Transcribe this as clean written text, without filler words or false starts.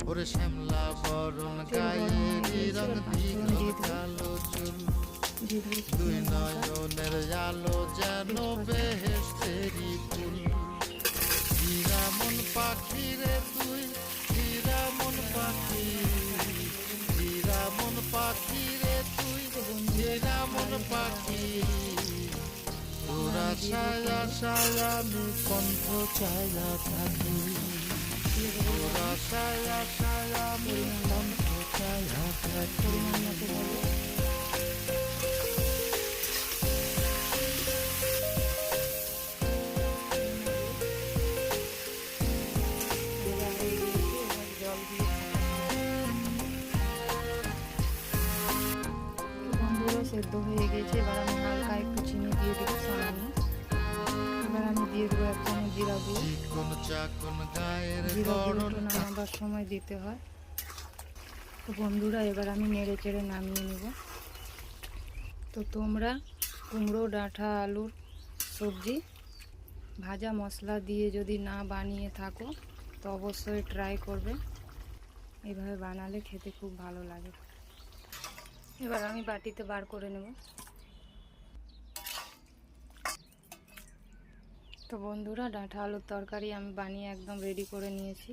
ওরে শ্যামলা বরণ গায়ে রং দীঘল কালো চুল, দুই নয়নের আলো যেন বেহেশতেরি ফুল। হীরামন পাখি রে তুই, হীরামন পাখি, হীরামন পাখি রে তুই, হীরামন পাখি। তোর আশায় আশায় আমি কণ্ঠ চাইয়া থাকি, তোর আশায় আশায় আমি কণ্ঠ চাইয়া থাকি। সেদ্ধ হয়ে গেছে। এবার আমি হালকা একটু চিনি দিয়ে দেবো সামান্য। এবার আমি দিয়ে দেবো এক চামচ জিরা গুঁড়ো। জিরা গুঁড়োটা নামাবার সময় দিতে হয়। তো বন্ধুরা এবার আমি নেড়ে চেড়ে নামিয়ে নেব। তো তোমরা কুমড়ো ডাঁটা আলুর সবজি ভাজা মশলা দিয়ে যদি না বানিয়ে থাকো তো অবশ্যই ট্রাই করবে, এইভাবে বানালে খেতে খুব ভালো লাগে। এবার আমি বাটিতে বার করে নেব। তো বন্ধুরা ডাঁটা আলুর তরকারি আমি বানিয়ে একদম রেডি করে নিয়েছি।